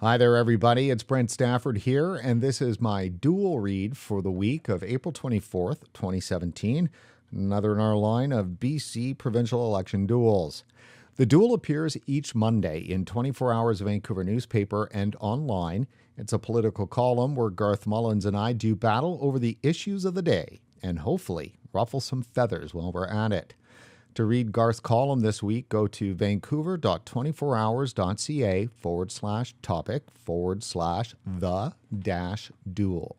Hi there, everybody. It's Brent Stafford here, and this is my Duel read for the week of April 24th, 2017. Another in our line of BC provincial election duels. The Duel appears each Monday in 24 Hours Vancouver newspaper and online. It's a political column where Garth Mullins and I do battle over the issues of the day and hopefully ruffle some feathers while we're at it. To read Garth's column this week, go to vancouver.24hours.ca/topic/the-duel.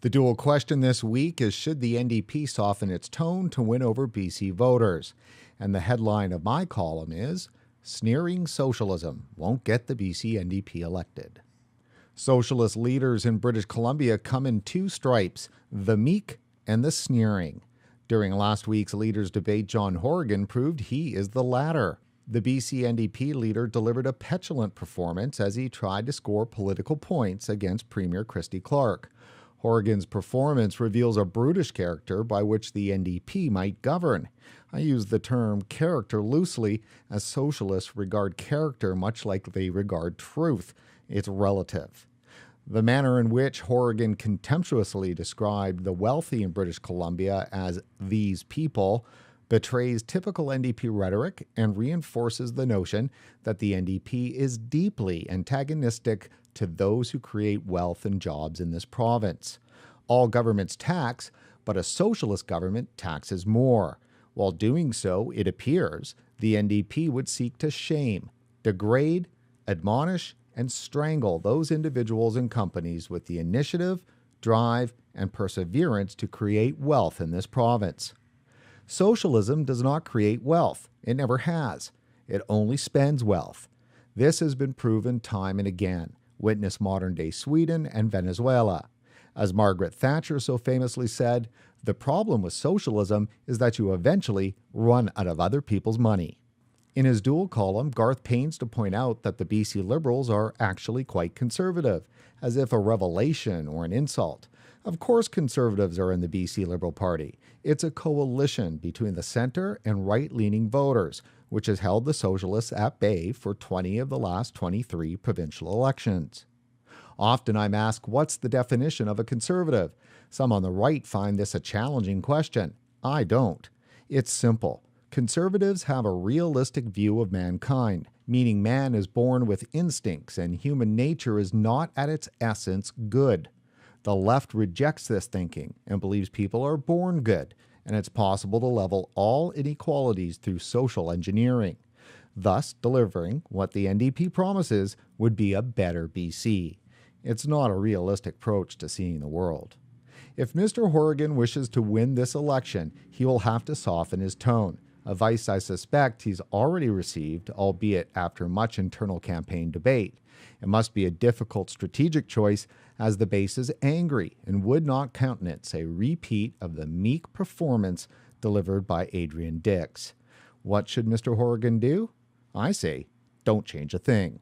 The duel question this week is, should the NDP soften its tone to win over BC voters? And the headline of my column is, Sneering Socialism Won't Get the BC NDP Elected. Socialist leaders in British Columbia come in two stripes, the meek and the sneering. During last week's leaders' debate, John Horgan proved he is the latter. The BC NDP leader delivered a petulant performance as he tried to score political points against Premier Christy Clark. Horgan's performance reveals a brutish character by which the NDP might govern. I use the term character loosely, as socialists regard character much like they regard truth. It's relative. The manner in which Horgan contemptuously described the wealthy in British Columbia as these people betrays typical NDP rhetoric and reinforces the notion that the NDP is deeply antagonistic to those who create wealth and jobs in this province. All governments tax, but a socialist government taxes more. While doing so, it appears the NDP would seek to shame, degrade, admonish, and strangle those individuals and companies with the initiative, drive, and perseverance to create wealth in this province. Socialism does not create wealth. It never has. It only spends wealth. This has been proven time and again. Witness modern-day Sweden and Venezuela. As Margaret Thatcher so famously said, the problem with socialism is that you eventually run out of other people's money. In his Duel column, Garth pains to point out that the BC Liberals are actually quite conservative, as if a revelation or an insult. Of course Conservatives are in the BC Liberal Party. It's a coalition between the centre and right-leaning voters, which has held the Socialists at bay for 20 of the last 23 provincial elections. Often I'm asked, what's the definition of a conservative? Some on the right find this a challenging question. I don't. It's simple. Conservatives have a realistic view of mankind, meaning man is born with instincts and human nature is not at its essence good. The left rejects this thinking and believes people are born good, and it's possible to level all inequalities through social engineering. Thus, delivering what the NDP promises would be a better BC. It's not a realistic approach to seeing the world. If Mr. Horgan wishes to win this election, he will have to soften his tone. Advice I suspect he's already received, albeit after much internal campaign debate. It must be a difficult strategic choice, as the base is angry and would not countenance a repeat of the meek performance delivered by Adrian Dix. What should Mr. Horgan do? I say, don't change a thing.